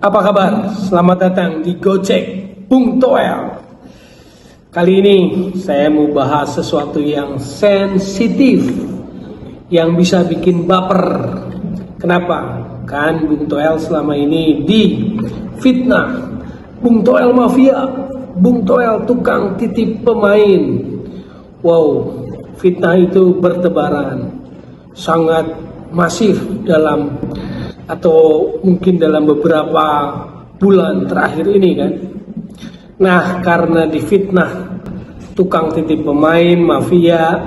Apa kabar? Selamat datang di Gocek Bung Toel. Kali ini saya mau bahas sesuatu yang sensitif, yang bisa bikin baper. Kenapa? Kan Bung Toel selama ini di fitnah. Bung Toel mafia, Bung Toel tukang titip pemain. Wow, fitnah itu bertebaran, sangat masif dalam atau mungkin dalam beberapa bulan terakhir ini kan. Nah, karena difitnah tukang titip pemain mafia,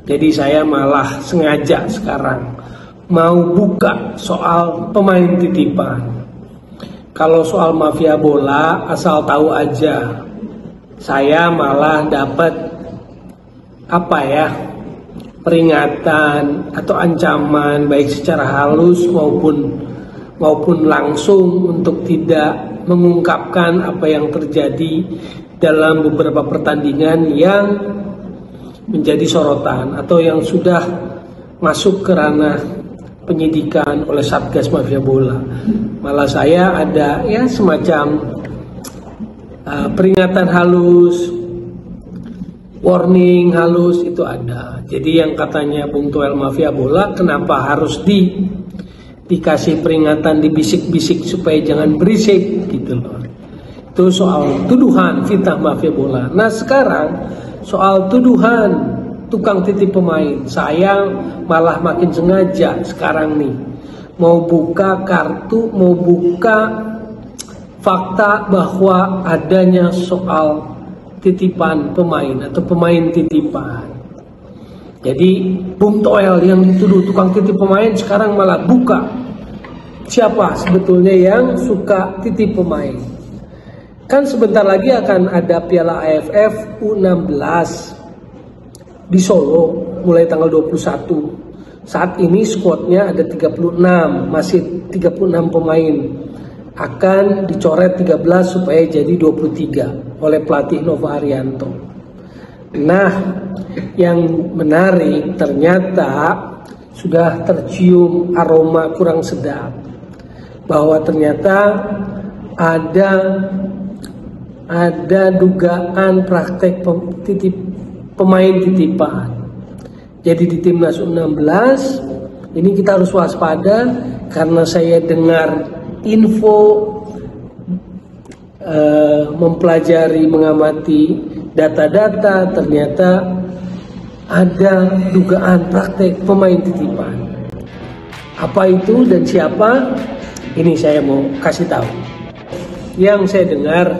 jadi saya malah sengaja sekarang mau buka soal pemain titipan. Kalau soal mafia bola, asal tahu aja, saya malah dapat peringatan atau ancaman baik secara halus maupun langsung untuk tidak mengungkapkan apa yang terjadi dalam beberapa pertandingan yang menjadi sorotan atau yang sudah masuk ke ranah penyidikan oleh Satgas Mafia Bola. Malah saya ada semacam peringatan halus, warning halus itu ada. Jadi yang katanya Bung Toel mafia bola, kenapa harus dikasih peringatan, dibisik-bisik supaya jangan berisik gitu loh. Itu soal tuduhan fitnah mafia bola. Nah sekarang soal tuduhan tukang titip pemain, saya malah makin sengaja sekarang nih mau buka kartu, mau buka fakta bahwa adanya soal titipan pemain atau pemain titipan. Jadi Bung Toel yang dituduh tukang titip pemain sekarang malah buka siapa sebetulnya yang suka titip pemain. Kan sebentar lagi akan ada Piala AFF U16 di Solo mulai tanggal 21. Saat ini skuadnya ada 36, masih 36 pemain. Akan dicoret 13 supaya jadi 23 oleh pelatih Novo Haryanto. Nah, yang menarik ternyata sudah tercium aroma kurang sedap bahwa ternyata ada dugaan praktek pemain titipan. Jadi di Timnas U16 ini kita harus waspada karena saya dengar info, mempelajari, mengamati data-data, ternyata ada dugaan praktek pemain titipan. Apa itu dan siapa? Ini saya mau kasih tahu. Yang saya dengar,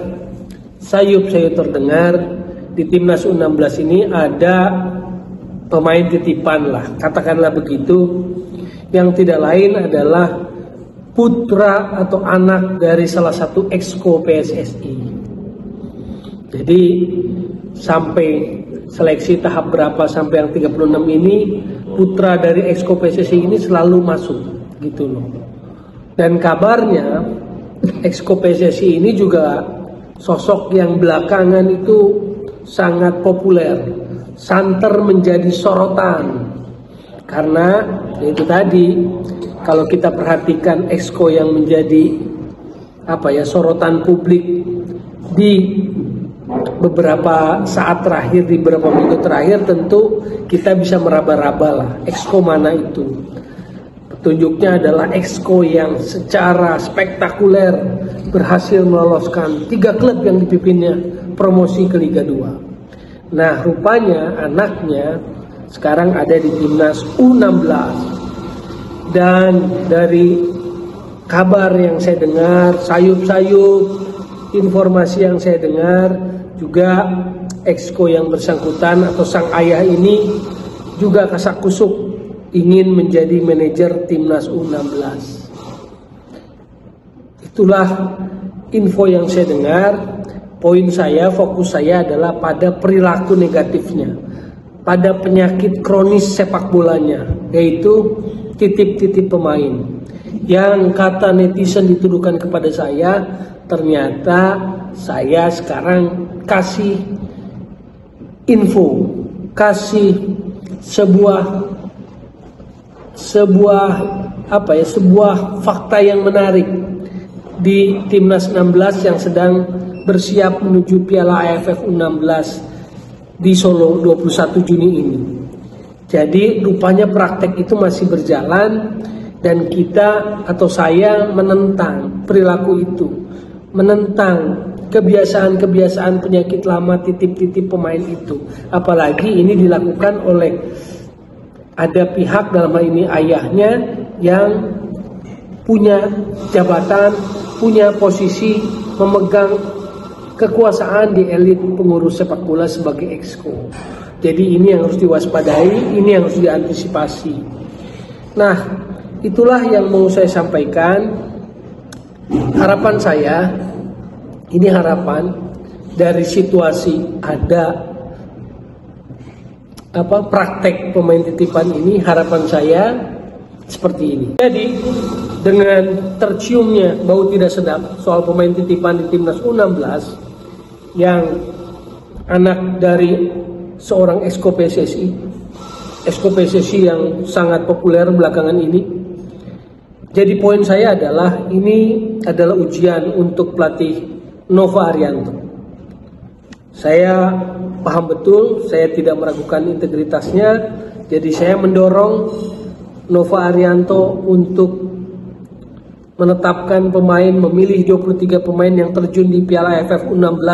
sayup-sayup terdengar di Timnas U16 ini ada pemain titipan lah, katakanlah begitu, yang tidak lain adalah putra atau anak dari salah satu exco PSSI. Jadi sampai seleksi tahap berapa sampai yang 36 ini putra dari exco PSSI ini selalu masuk gitu loh. Dan kabarnya exco PSSI ini juga sosok yang belakangan itu sangat populer, santer menjadi sorotan. Karena itu tadi, kalau kita perhatikan exco yang menjadi sorotan publik di beberapa saat terakhir, di beberapa minggu terakhir, tentu kita bisa meraba-raba lah exco mana itu. Petunjuknya adalah exco yang secara spektakuler berhasil meloloskan 3 klub yang dipimpinnya promosi ke Liga 2. Nah, rupanya anaknya sekarang ada di Timnas U16. Dan dari kabar yang saya dengar, sayup-sayup informasi yang saya dengar, juga exco yang bersangkutan atau sang ayah ini juga kasak-kusuk ingin menjadi manajer Timnas U16. Itulah info yang saya dengar. Poin saya, fokus saya adalah pada perilaku negatifnya, pada penyakit kronis sepak bolanya, yaitu titip-titip pemain. Yang kata netizen dituduhkan kepada saya, ternyata saya sekarang kasih info, kasih sebuah fakta yang menarik di Timnas 16 yang sedang bersiap menuju Piala AFF U16 di Solo 21 Juni ini. Jadi rupanya praktek itu masih berjalan dan kita atau saya menentang perilaku itu, menentang kebiasaan-kebiasaan penyakit lama titip-titip pemain itu. Apalagi ini dilakukan oleh ada pihak, dalam hal ini ayahnya, yang punya jabatan, punya posisi, memegang kekuasaan di elit pengurus sepak bola sebagai exco. Jadi ini yang harus diwaspadai, ini yang harus diantisipasi. Nah, itulah yang mau saya sampaikan. Harapan saya, ini harapan dari situasi ada praktek pemain titipan ini, harapan saya seperti ini. Jadi dengan terciumnya bau tidak sedap soal pemain titipan di Timnas U16 yang anak dari seorang exco PSSI yang sangat populer belakangan ini. Jadi poin saya adalah ini adalah ujian untuk pelatih Nova Arianto. Saya paham betul, saya tidak meragukan integritasnya. Jadi saya mendorong Nova Arianto untuk menetapkan pemain, memilih 23 pemain yang terjun di Piala AFF U16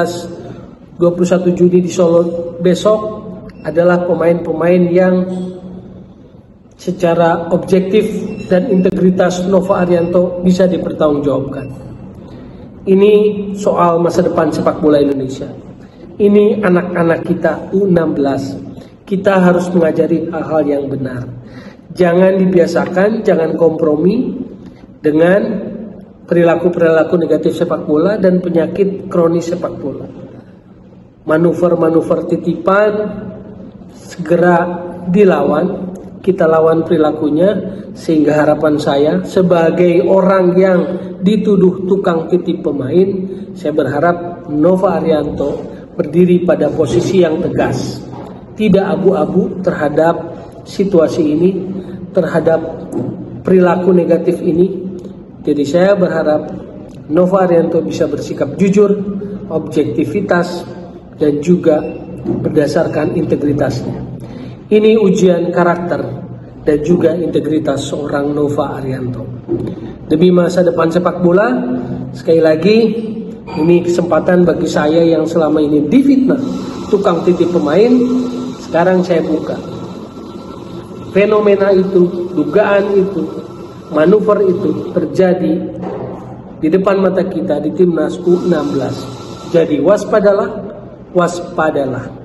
21 Juni di Solo besok adalah pemain-pemain yang secara objektif dan integritas Nova Arianto bisa dipertanggungjawabkan. Ini soal masa depan sepak bola Indonesia. Ini anak-anak kita U16. Kita harus mengajari hal-hal yang benar. Jangan dibiasakan, jangan kompromi dengan perilaku-perilaku negatif sepak bola dan penyakit kronis sepak bola. Manuver-manuver titipan segera dilawan, kita lawan perilakunya, sehingga harapan saya sebagai orang yang dituduh tukang titip pemain, saya berharap Nova Arianto berdiri pada posisi yang tegas, tidak abu-abu terhadap situasi ini, terhadap perilaku negatif ini. Jadi saya berharap Nova Arianto bisa bersikap jujur, objektivitas, dan juga berdasarkan integritasnya. Ini ujian karakter dan juga integritas seorang Nova Arianto. Demi masa depan sepak bola, sekali lagi ini kesempatan bagi saya yang selama ini difitnah tukang titip pemain. Sekarang saya buka fenomena itu, dugaan itu, manuver itu terjadi di depan mata kita di Timnas U16. Jadi waspadalah, waspadalah.